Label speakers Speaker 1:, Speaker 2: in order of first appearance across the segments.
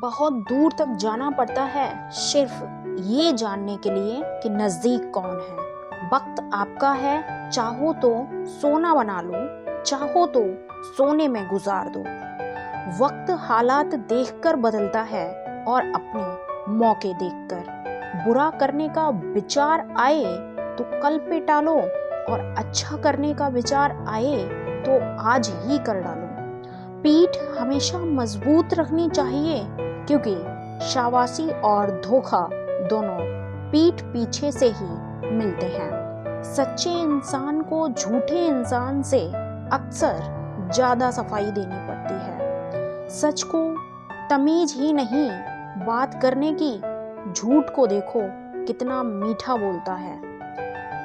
Speaker 1: बहुत दूर तक जाना पड़ता है सिर्फ ये जानने के लिए कि नजदीक कौन है। वक्त आपका है, चाहो तो सोना बना लो, चाहो तो सोने में गुजार दो। वक्त हालात देखकर बदलता है और अपने मौके देखकर। बुरा करने का विचार आए तो कल पे टालो और अच्छा करने का विचार आए तो आज ही कर डालो। पीठ हमेशा मजबूत रखनी चाहिए क्योंकि शाबाशी और धोखा दोनों पीठ पीछे से ही मिलते हैं। सच्चे इंसान को झूठे इंसान से अक्सर ज्यादा सफाई देनी पड़ती है। सच को तमीज ही नहीं बात करने की, झूठ को देखो कितना मीठा बोलता है।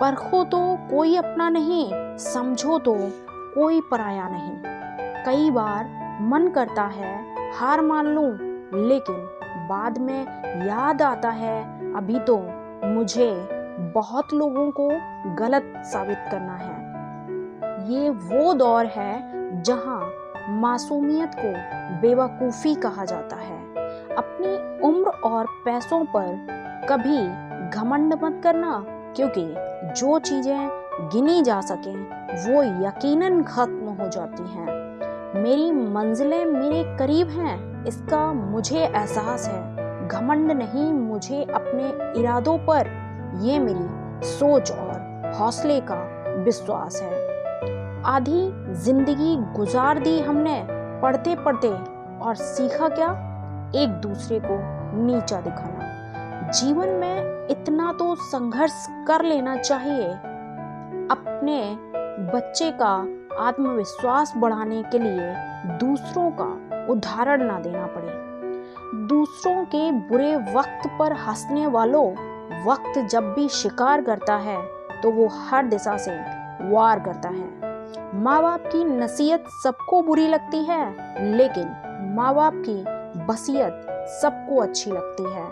Speaker 1: परखो तो कोई अपना नहीं, समझो तो कोई पराया नहीं। कई बार मन करता है हार मान लूं, लेकिन बाद में याद आता है अभी तो मुझे बहुत लोगों को गलत साबित करना है। ये वो दौर है जहां मासूमियत को बेवकूफ़ी कहा जाता है। अपनी उम्र और पैसों पर कभी घमंड मत करना, क्योंकि जो चीज़ें गिनी जा सकें वो यकीनन खत्म हो जाती हैं। मेरी मंजिलें मेरे करीब हैं, इसका मुझे एहसास है। घमंड नहीं मुझे अपने इरादों पर, ये मेरी सोच और हौसले का विश्वास है। आधी जिंदगी गुजार दी हमने पढ़ते पढ़ते, और सीखा क्या? एक दूसरे को नीचा दिखाना। जीवन में इतना तो संघर्ष कर लेना चाहिए अपने बच्चे का आत्मविश्वास बढ़ाने के लिए दूसरों का उदाहरण ना देना पड़े। दूसरों के बुरे वक्त पर हंसने वालों, वक्त जब भी शिकार करता है तो वो हर दिशा से वार करता है। माँ बाप की नसीहत सबको बुरी लगती है, लेकिन माँ बाप की वसीयत सबको अच्छी लगती है।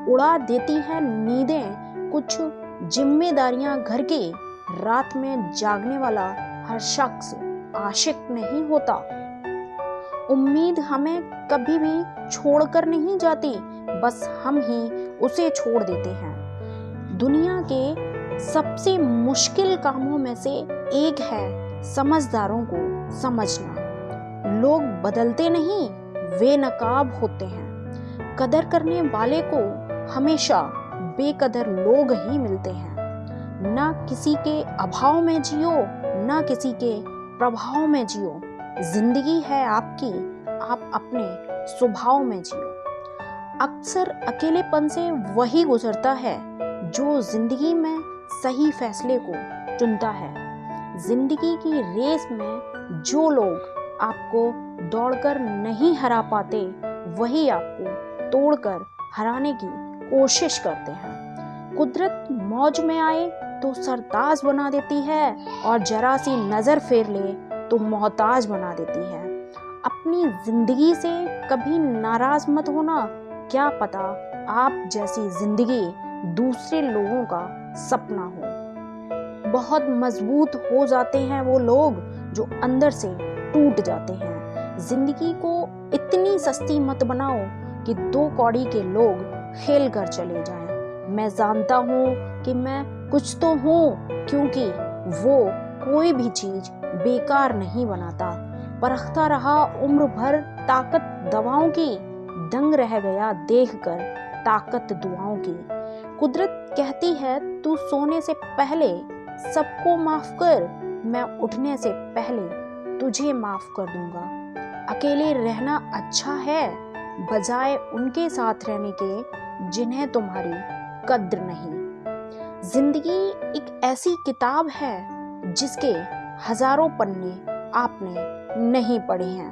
Speaker 1: उड़ा देती है नींदें कुछ जिम्मेदारियां घर की। रात में जागने वाला हर शख्स आशिक नहीं होता। उम्मीद हमें कभी भी छोड़कर नहीं जाती, बस हम ही उसे छोड़ देते हैं। दुनिया के सबसे मुश्किल कामों में से एक है समझदारों को समझना। लोग बदलते नहीं, वे नकाब होते हैं। कदर करने वाले को हमेशा बेकदर लोग ही मिलते हैं। ना किसी के अभाव में जियो, ना किसी के प्रभाव में जियो। जिंदगी है आपकी, आप अपने स्वभाव में जियो। अक्सर अकेलेपन से वही गुजरता है जो जिंदगी में सही फैसले को चुनता है। जिंदगी की रेस में जो लोग आपको दौड़कर नहीं हरा पाते, वही आपको तोड़कर हराने की कोशिश करते हैं। कुदरत मौज में आए तो सरताज बना देती है, और जरा सी नजर फेर ले तो मोहताज बना देती है। अपनी जिंदगी से कभी नाराज मत होना, क्या पता आप जैसी जिंदगी दूसरे लोगों का सपना हो। बहुत मजबूत हो जाते हैं वो लोग जो अंदर से टूट जाते हैं। जिंदगी को इतनी सस्ती मत बनाओ कि 2 कौड़ी के लोग खेल कर चले जाएं। मैं जानता हूँ कि मैं कुछ तो हूँ, क्योंकि वो कोई भी चीज बेकार नहीं बनाता। परखता रहा उम्र भर ताकत दवाओं की, दंग रह गया देखकर ताकत दुआओं की। कुदरत कहती है तू सोने से पहले सबको माफ कर, मैं उठने से पहले तुझे माफ कर दूंगा। अकेले रहना अच्छा है, बजाय उनके साथ रहने के जिन्हें तुम्हारी कद्र नहीं। जिंदगी एक ऐसी किताब है जिसके हजारों पन्ने आपने नहीं पढ़े हैं।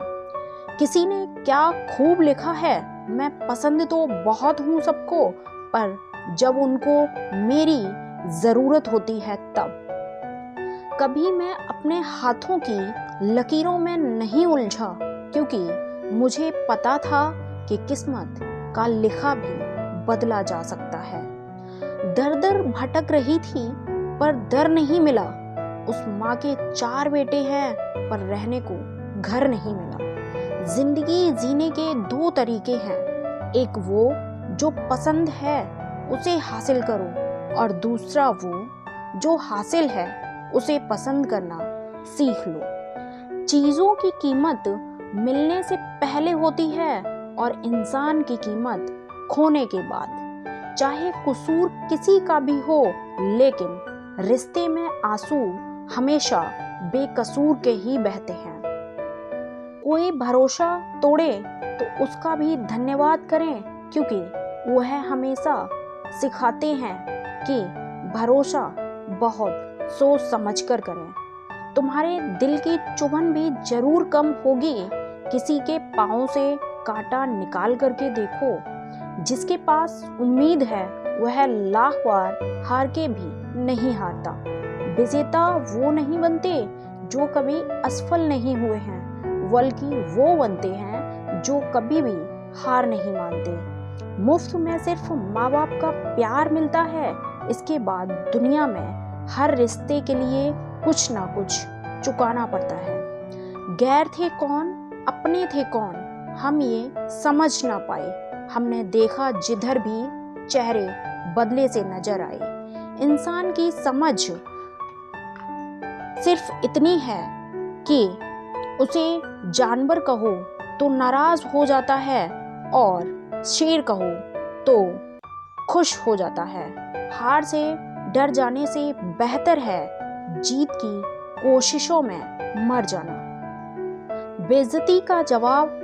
Speaker 1: किसी ने क्या खूब लिखा है, मैं पसंद तो बहुत हूँ सबको, पर जब उनको मेरी जरूरत होती है तब। कभी मैं अपने हाथों की लकीरों में नहीं उलझा, क्योंकि मुझे पता था कि किस्मत का लिखा भी बदला जा सकता है। दर दर भटक रही थी पर दर नहीं मिला। उस माँ के 4 बेटे हैं पर रहने को घर नहीं मिला। जिंदगी जीने के 2 तरीके हैं, एक वो जो पसंद है उसे हासिल करो और दूसरा वो जो हासिल है उसे पसंद करना सीख लो। चीज़ों की कीमत मिलने से पहले होती है और इंसान की कीमत खोने के बाद। चाहे कसूर किसी का भी हो, लेकिन रिश्ते में आंसू हमेशा बेकसूर के ही बहते हैं। कोई भरोसा तोड़े तो उसका भी धन्यवाद करें, क्योंकि वह हमेशा सिखाते हैं कि भरोसा बहुत सोच समझ कर करें। तुम्हारे दिल की चुभन भी जरूर कम होगी। किसी के पाँव से कांटा निकाल करके देखो। जिसके पास उम्मीद है वह लाख बार हार के भी नहीं हारता। विजेता वो नहीं बनते जो कभी असफल नहीं हुए हैं, बल्कि वो बनते हैं जो कभी भी हार नहीं मानते। मुफ्त में सिर्फ माँ बाप का प्यार मिलता है। इसके बाद दुनिया में हर रिश्ते के लिए कुछ ना कुछ चुकाना पड़ता है। गैर थे कौन, अपने थे कौन, हम ये समझ ना पाए। हमने देखा जिधर भी चेहरे बदले से नजर आए। इंसान की समझ सिर्फ इतनी है कि उसे जानवर कहो तो नाराज हो जाता है और शेर कहो तो खुश हो जाता है। हार से डर जाने से बेहतर है जीत की कोशिशों में मर जाना। बेइज्जती का जवाब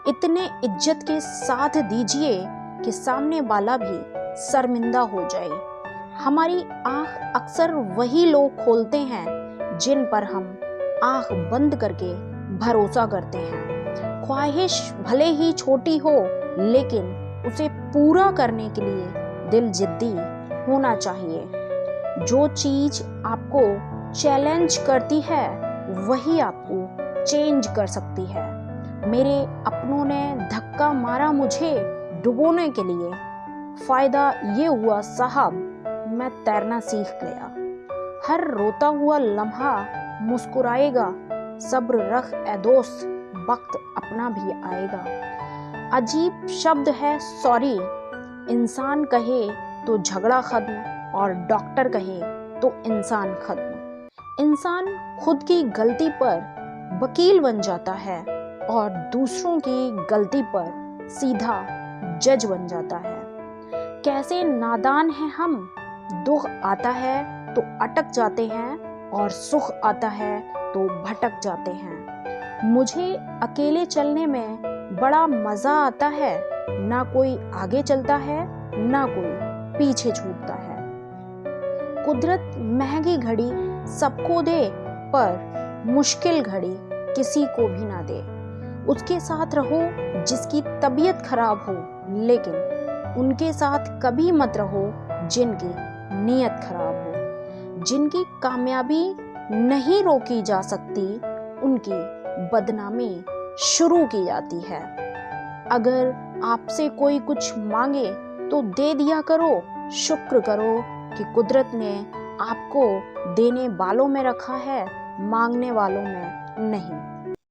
Speaker 1: इतने इज्जत के साथ दीजिए कि सामने वाला भी शर्मिंदा हो जाए। हमारी आंख अक्सर वही लोग खोलते हैं जिन पर हम आंख बंद करके भरोसा करते हैं। ख्वाहिश भले ही छोटी हो, लेकिन उसे पूरा करने के लिए दिल जिद्दी होना चाहिए। जो चीज आपको चैलेंज करती है वही आपको चेंज कर सकती है। मेरे अपनों ने धक्का मारा मुझे डुबोने के लिए। फायदा ये हुआ साहब, मैं तैरना सीख गया। हर रोता हुआ लम्हा मुस्कुराएगा। सब्र रख ए दोस्त, वक्त अपना भी आएगा। अजीब शब्द है सॉरी। इंसान कहे तो झगड़ा खत्म और डॉक्टर कहे तो इंसान खत्म। इंसान खुद की गलती पर वकील बन जाता है और दूसरों की गलती पर सीधा जज बन जाता है। कैसे नादान हैं हम। दुख आता है तो अटक जाते हैं और सुख आता है तो भटक जाते हैं। मुझे अकेले चलने में बड़ा मजा आता है। ना कोई आगे चलता है, ना कोई पीछे छूटता है। कुदरत महंगी घड़ी सबको दे, पर मुश्किल घड़ी किसी को भी ना दे। उसके साथ रहो जिसकी तबीयत खराब हो, लेकिन उनके साथ कभी मत रहो जिनकी नीयत खराब हो। जिनकी कामयाबी नहीं रोकी जा सकती, उनकी बदनामी शुरू की जाती है। अगर आपसे कोई कुछ मांगे तो दे दिया करो। शुक्र करो कि कुदरत ने आपको देने वालों में रखा है, मांगने वालों में नहीं।